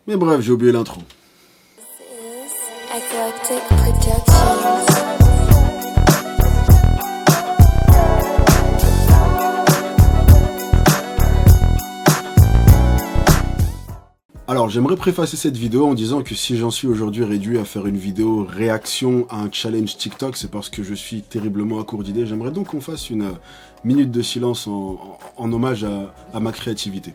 Mais bref, j'ai oublié l'intro. Eclectic Productions. Alors j'aimerais préfacer cette vidéo en disant que si j'en suis aujourd'hui réduit à faire une vidéo réaction à un challenge TikTok, c'est parce que je suis terriblement à court d'idées. J'aimerais donc qu'on fasse une minute de silence en hommage à ma créativité.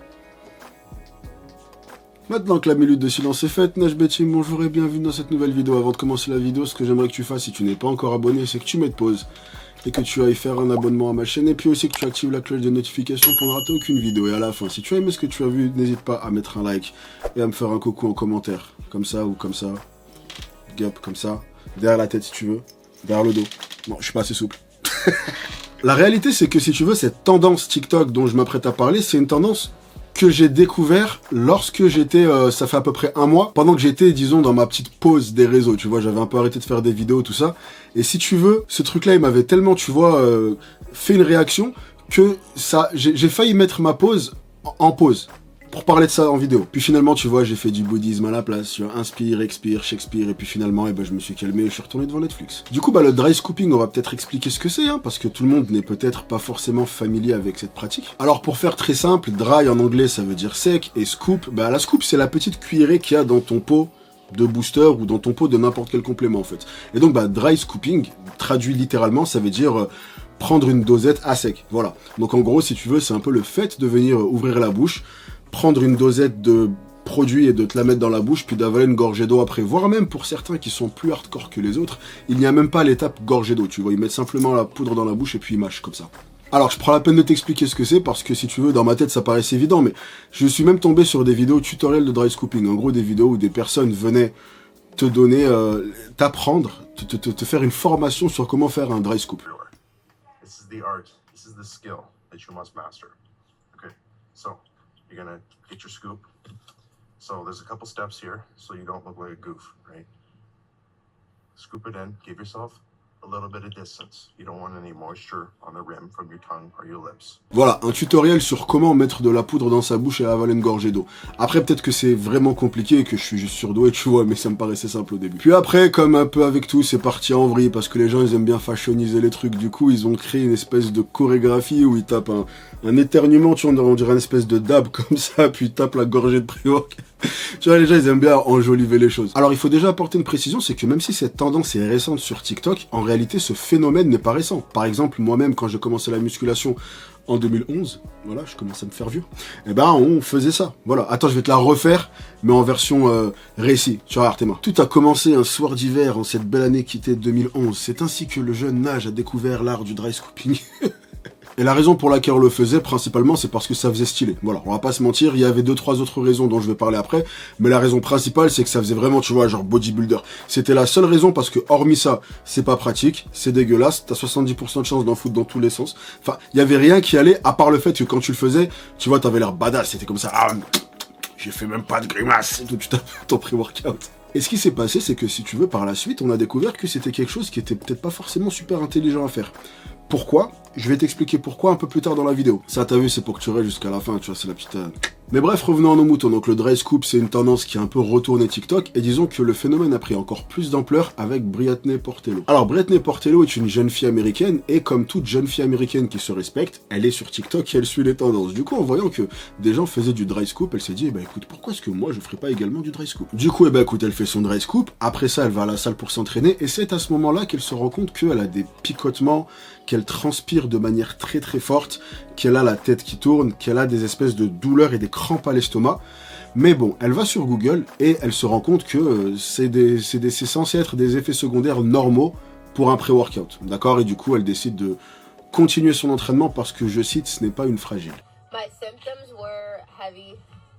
Maintenant que la minute de silence est faite, Nash Betty, bonjour et bienvenue dans cette nouvelle vidéo. Avant de commencer la vidéo, ce que j'aimerais que tu fasses si tu n'es pas encore abonné, c'est que tu mettes pause et que tu ailles faire un abonnement à ma chaîne et puis aussi que tu actives la cloche de notification pour ne rater aucune vidéo. Et à la fin, si tu as aimé ce que tu as vu, n'hésite pas à mettre un like et à me faire un coucou en commentaire. Comme ça ou comme ça. Gap, comme ça. Derrière la tête si tu veux. Derrière le dos. Non, je suis pas assez souple. La réalité, c'est que si tu veux, cette tendance TikTok dont je m'apprête à parler, c'est une tendance que j'ai découvert lorsque j'étais, ça fait à peu près un mois, pendant que j'étais, disons, dans ma petite pause des réseaux, tu vois, j'avais un peu arrêté de faire des vidéos, tout ça, et si tu veux, ce truc-là, il m'avait tellement, tu vois, fait une réaction, que ça, j'ai failli mettre ma pause en pause, pour parler de ça en vidéo. Puis finalement, tu vois, j'ai fait du bouddhisme à la place, tu vois, inspire, expire, Shakespeare, et puis finalement, je me suis calmé et je suis retourné devant Netflix. Du coup, le dry scooping, on va peut-être expliquer ce que c'est, hein, parce que tout le monde n'est peut-être pas forcément familier avec cette pratique. Alors, pour faire très simple, dry en anglais, ça veut dire sec, et scoop, la scoop, c'est la petite cuillerée qu'il y a dans ton pot de booster ou dans ton pot de n'importe quel complément, en fait. Et donc, dry scooping, traduit littéralement, ça veut dire prendre une dosette à sec. Voilà. Donc, en gros, si tu veux, c'est un peu le fait de venir ouvrir la bouche, prendre une dosette de produit et de te la mettre dans la bouche, puis d'avaler une gorgée d'eau après, voire même pour certains qui sont plus hardcore que les autres, il n'y a même pas l'étape gorgée d'eau, tu vois, ils mettent simplement la poudre dans la bouche et puis ils mâchent comme ça. Alors je prends la peine de t'expliquer ce que c'est, parce que si tu veux, dans ma tête ça paraissait évident, mais je suis même tombé sur des vidéos tutoriels de dry scooping, en gros des vidéos où des personnes venaient te donner, t'apprendre, te faire une formation sur comment faire un dry scoop. This is the art, this is the skill that you must master. Okay, so you're gonna get your scoop. So there's a couple steps here, so you don't look like a goof, right? Scoop it in, give yourself a little bit of distance. You don't want any moisture on the rim from your tongue or your lips. Voilà, un tutoriel sur comment mettre de la poudre dans sa bouche et avaler une gorgée d'eau. Après, peut-être que c'est vraiment compliqué et que je suis juste surdoué, tu vois, mais ça me paraissait simple au début. Puis après, comme un peu avec tout, c'est parti en vrille, parce que les gens, ils aiment bien fashioniser les trucs. Du coup, ils ont créé une espèce de chorégraphie où ils tapent un éternuement, tu vois, on dirait une espèce de dab comme ça, puis ils tapent la gorgée de pré-work. Tu vois, les gens, ils aiment bien enjoliver les choses. Alors, il faut déjà apporter une précision, c'est que même si cette tendance est récente sur TikTok, en réalité, ce phénomène n'est pas récent. Par exemple, moi-même, quand j'ai commencé la musculation en 2011, voilà, je commence à me faire vieux, on faisait ça. Voilà, attends, je vais te la refaire, mais en version récit. Tu vois, Artema. Tout a commencé un soir d'hiver en cette belle année qui était 2011. C'est ainsi que le jeune Nage a découvert l'art du dry scooping. Et la raison pour laquelle on le faisait, principalement, c'est parce que ça faisait stylé. Voilà, on va pas se mentir, il y avait 2-3 autres raisons dont je vais parler après, mais la raison principale, c'est que ça faisait vraiment, tu vois, genre bodybuilder. C'était la seule raison parce que, hormis ça, c'est pas pratique, c'est dégueulasse, t'as 70% de chance d'en foutre dans tous les sens. Enfin, il y avait rien qui allait, à part le fait que quand tu le faisais, tu vois, t'avais l'air badass, c'était comme ça, j'ai fait même pas de grimace, et tout, tu tapes ton pré-workout. Et ce qui s'est passé, c'est que si tu veux, par la suite, on a découvert que c'était quelque chose qui était peut-être pas forcément super intelligent à faire. Pourquoi? Je vais t'expliquer pourquoi un peu plus tard dans la vidéo. Ça, t'as vu, c'est pour que tu restes jusqu'à la fin, tu vois, c'est la petite... Mais bref, revenons à nos moutons. Donc le dry scoop, c'est une tendance qui a un peu retourné TikTok, et disons que le phénomène a pris encore plus d'ampleur avec Brittany Portello. Alors Brittany Portello est une jeune fille américaine, et comme toute jeune fille américaine qui se respecte, elle est sur TikTok et elle suit les tendances. Du coup, en voyant que des gens faisaient du dry scoop, elle s'est dit, écoute, pourquoi est-ce que moi je ferais pas également du dry scoop? Du coup, écoute, elle fait son dry scoop, après ça, elle va à la salle pour s'entraîner, et c'est à ce moment-là qu'elle se rend compte qu'elle a des picotements, qu'elle transpire de manière très très forte, qu'elle a la tête qui tourne, qu'elle a des espèces de douleurs et des crampes à l'estomac. Mais bon, elle va sur Google et elle se rend compte que c'est censé être des effets secondaires normaux pour un pré-workout. D'accord? Et du coup, elle décide de continuer son entraînement parce que, je cite, ce n'est pas une fragile. My symptoms were heavy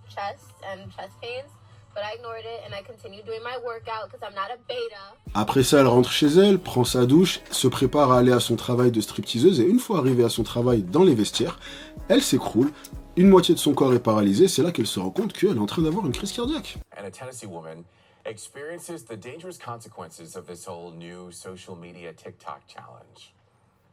chest and chest pains. But I ignored it and I continued doing my workout because I'm not a beta. Après ça, elle rentre chez elle, prend sa douche, se prépare à aller à son travail de stripteaseuse et une fois arrivée à son travail dans les vestiaires, elle s'écroule, une moitié de son corps est paralysée, c'est là qu'elle se rend compte qu'elle est en train d'avoir une crise cardiaque. And a Tennessee woman experiences the dangerous consequences of this whole new social media TikTok challenge.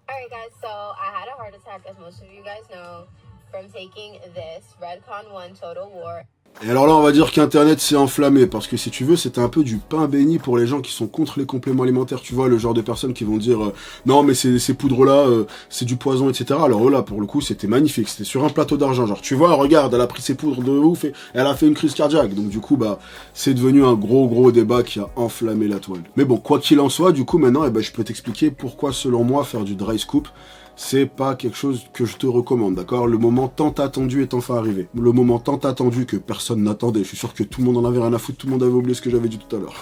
Alright guys, so I had a heart attack as most of you guys know from taking this Redcon 1 Total War. Et alors là, on va dire qu'Internet s'est enflammé, parce que si tu veux, c'était un peu du pain béni pour les gens qui sont contre les compléments alimentaires, tu vois, le genre de personnes qui vont dire non mais ces poudres-là, c'est du poison, etc. Alors là, pour le coup, c'était magnifique, c'était sur un plateau d'argent, genre, tu vois, regarde, elle a pris ses poudres de ouf et elle a fait une crise cardiaque. Donc du coup, bah, c'est devenu un gros débat qui a enflammé la toile. Mais bon, quoi qu'il en soit, du coup, maintenant, je peux t'expliquer pourquoi, selon moi, faire du dry scoop, c'est pas quelque chose que je te recommande, d'accord? Le moment tant attendu est enfin arrivé. Le moment tant attendu que personne n'attendait. Je suis sûr que tout le monde en avait rien à foutre, tout le monde avait oublié ce que j'avais dit tout à l'heure.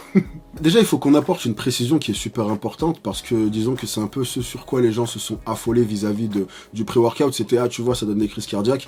Déjà, il faut qu'on apporte une précision qui est super importante, parce que disons que c'est un peu ce sur quoi les gens se sont affolés vis-à-vis du pré-workout. C'était, ah, tu vois, ça donne des crises cardiaques.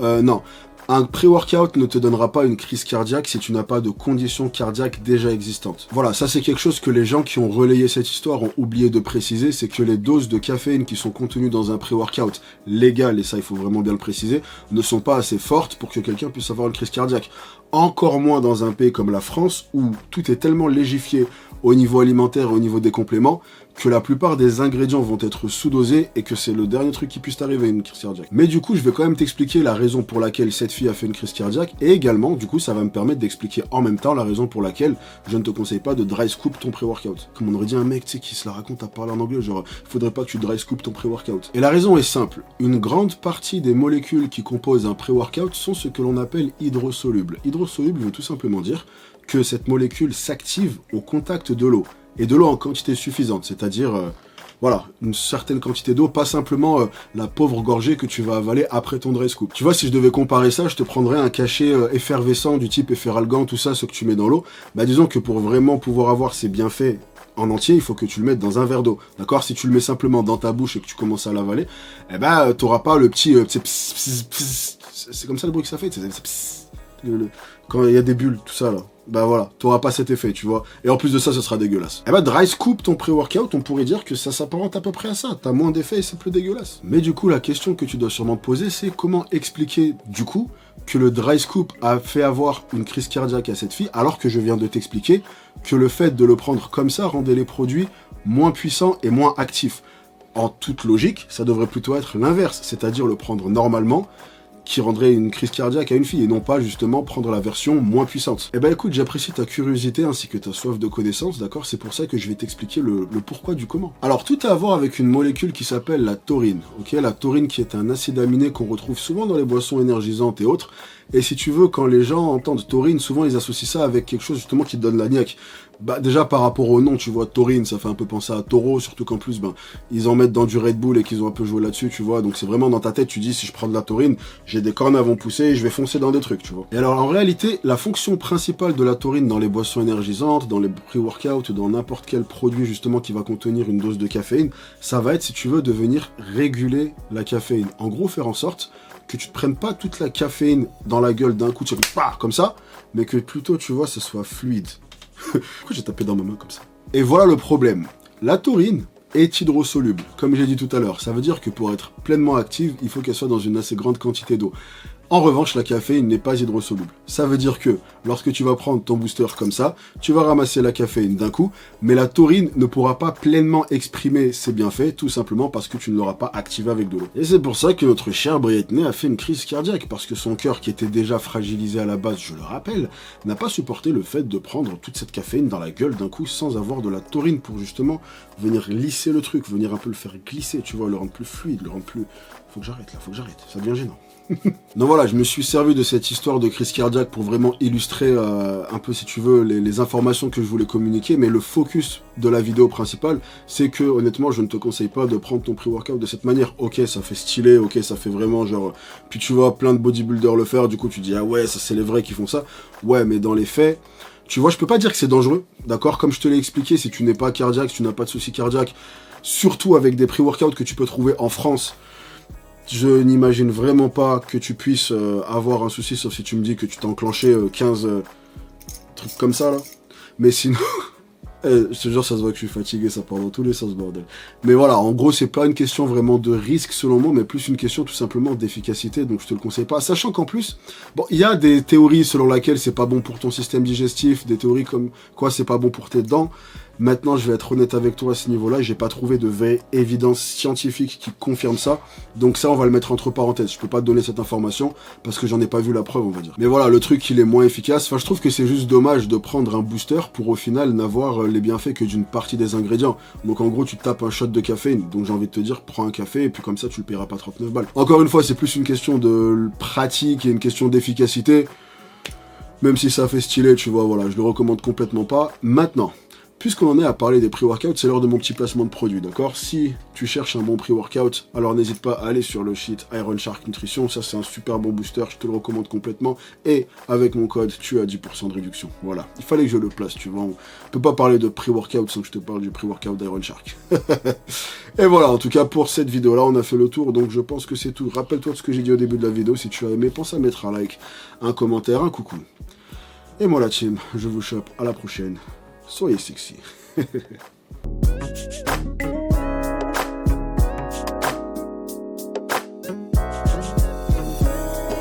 Non. Un pré-workout ne te donnera pas une crise cardiaque si tu n'as pas de conditions cardiaques déjà existantes. Voilà, ça c'est quelque chose que les gens qui ont relayé cette histoire ont oublié de préciser, c'est que les doses de caféine qui sont contenues dans un pré-workout légal, et ça il faut vraiment bien le préciser, ne sont pas assez fortes pour que quelqu'un puisse avoir une crise cardiaque. Encore moins dans un pays comme la France, où tout est tellement légifié au niveau alimentaire et au niveau des compléments, que la plupart des ingrédients vont être sous-dosés et que c'est le dernier truc qui puisse t'arriver, une crise cardiaque. Mais du coup, je vais quand même t'expliquer la raison pour laquelle cette fille a fait une crise cardiaque, et également, du coup, ça va me permettre d'expliquer en même temps la raison pour laquelle je ne te conseille pas de dry scoop ton pré-workout. Comme on aurait dit un mec, tu sais, qui se la raconte à parler en anglais, genre, faudrait pas que tu dry scoop ton pré-workout. Et la raison est simple. Une grande partie des molécules qui composent un pré-workout sont ce que l'on appelle hydrosolubles. Hydrosoluble veut tout simplement dire que cette molécule s'active au contact de l'eau. Et de l'eau en quantité suffisante, c'est-à-dire, voilà, une certaine quantité d'eau, pas simplement la pauvre gorgée que tu vas avaler après ton dry scoop. Tu vois, si je devais comparer ça, je te prendrais un cachet effervescent du type efferalgan, tout ça, ce que tu mets dans l'eau. Bah disons que pour vraiment pouvoir avoir ces bienfaits en entier, il faut que tu le mettes dans un verre d'eau, d'accord? Si tu le mets simplement dans ta bouche et que tu commences à l'avaler, eh ben, t'auras pas le petit c'est comme ça le bruit que ça fait, quand il y a des bulles, tout ça là. Bah voilà, t'auras pas cet effet, tu vois. Et en plus de ça, ce sera dégueulasse. Eh bah, dry scoop ton pré-workout, on pourrait dire que ça s'apparente à peu près à ça. T'as moins d'effet et c'est plus dégueulasse. Mais du coup, la question que tu dois sûrement te poser, c'est comment expliquer, du coup, que le dry scoop a fait avoir une crise cardiaque à cette fille, alors que je viens de t'expliquer que le fait de le prendre comme ça rendait les produits moins puissants et moins actifs. En toute logique, ça devrait plutôt être l'inverse, c'est-à-dire le prendre normalement, qui rendrait une crise cardiaque à une fille, et non pas justement prendre la version moins puissante. Eh ben écoute, j'apprécie ta curiosité ainsi que ta soif de connaissance, d'accord? C'est pour ça que je vais t'expliquer le pourquoi du comment. Alors tout a à voir avec une molécule qui s'appelle la taurine, ok? La taurine qui est un acide aminé qu'on retrouve souvent dans les boissons énergisantes et autres, et si tu veux, quand les gens entendent taurine, souvent ils associent ça avec quelque chose justement qui te donne la niaque. Bah déjà par rapport au nom, tu vois, taurine, ça fait un peu penser à taureau, surtout qu'en plus, ben, ils en mettent dans du Red Bull et qu'ils ont un peu joué là-dessus, tu vois, donc c'est vraiment dans ta tête, tu dis, si je prends de la taurine, j'ai des cornes à vont pousser et je vais foncer dans des trucs, tu vois. Et alors en réalité, la fonction principale de la taurine dans les boissons énergisantes, dans les pré-workouts, dans n'importe quel produit justement qui va contenir une dose de caféine, ça va être, si tu veux, de venir réguler la caféine. En gros, faire en sorte que tu te prennes pas toute la caféine dans la gueule d'un coup, comme ça, mais que plutôt, tu vois, ça soit fluide. Pourquoi j'ai tapé dans ma main comme ça? Et voilà le problème. La taurine est hydrosoluble, comme j'ai dit tout à l'heure. Ça veut dire que pour être pleinement active, il faut qu'elle soit dans une assez grande quantité d'eau. En revanche, la caféine n'est pas hydrosoluble. Ça veut dire que lorsque tu vas prendre ton booster comme ça, tu vas ramasser la caféine d'un coup, mais la taurine ne pourra pas pleinement exprimer ses bienfaits, tout simplement parce que tu ne l'auras pas activée avec de l'eau. Et c'est pour ça que notre cher Brittany a fait une crise cardiaque, parce que son cœur, qui était déjà fragilisé à la base, je le rappelle, n'a pas supporté le fait de prendre toute cette caféine dans la gueule d'un coup sans avoir de la taurine pour justement venir lisser le truc, venir un peu le faire glisser, tu vois, le rendre plus fluide, le rendre plus... Faut que j'arrête là, ça devient gênant. Donc voilà, je me suis servi de cette histoire de crise cardiaque pour vraiment illustrer un peu, si tu veux, les informations que je voulais communiquer, mais le focus de la vidéo principale, c'est que honnêtement, je ne te conseille pas de prendre ton pré-workout de cette manière. Ok, ça fait stylé, ok, ça fait vraiment genre... Puis tu vois plein de bodybuilders le faire, du coup tu dis, ah ouais, ça c'est les vrais qui font ça. Ouais, mais dans les faits... Tu vois, je peux pas dire que c'est dangereux, d'accord? Comme je te l'ai expliqué, si tu n'es pas cardiaque, si tu n'as pas de soucis cardiaques, surtout avec des pré-workouts que tu peux trouver en France, je n'imagine vraiment pas que tu puisses avoir un souci, sauf si tu me dis que tu t'es enclenché 15 trucs comme ça, là. Mais sinon... je te jure, ça se voit que je suis fatigué, ça part dans tous les sens, bordel. Mais voilà, en gros, c'est pas une question vraiment de risque, selon moi, mais plus une question tout simplement d'efficacité, donc je te le conseille pas. Sachant qu'en plus, bon, il y a des théories selon lesquelles c'est pas bon pour ton système digestif, des théories comme quoi c'est pas bon pour tes dents, Maintenant, je vais être honnête avec toi à ce niveau-là, j'ai pas trouvé de vraie évidence scientifique qui confirme ça, donc ça on va le mettre entre parenthèses, je peux pas te donner cette information parce que j'en ai pas vu la preuve, on va dire. Mais voilà, le truc il est moins efficace, enfin je trouve que c'est juste dommage de prendre un booster pour au final n'avoir les bienfaits que d'une partie des ingrédients. Donc en gros tu te tapes un shot de caféine, donc j'ai envie de te dire prends un café et puis comme ça tu le paieras pas 39 balles. Encore une fois c'est plus une question de pratique et une question d'efficacité, même si ça fait stylé, tu vois, voilà, je le recommande complètement pas. Maintenant, puisqu'on en est à parler des pré-workouts, c'est l'heure de mon petit placement de produit, d'accord? Si tu cherches un bon pré-workout, alors n'hésite pas à aller sur le site Iron Shark Nutrition, ça c'est un super bon booster, je te le recommande complètement, et avec mon code, tu as 10% de réduction, voilà. Il fallait que je le place, tu vois, on peut pas parler de pré-workout sans que je te parle du pré-workout d'Iron Shark. Et voilà, en tout cas pour cette vidéo-là, on a fait le tour, donc je pense que c'est tout. Rappelle-toi de ce que j'ai dit au début de la vidéo, si tu as aimé, pense à mettre un like, un commentaire, un coucou. Et moi la team, je vous chope à la prochaine. Soyez sexy.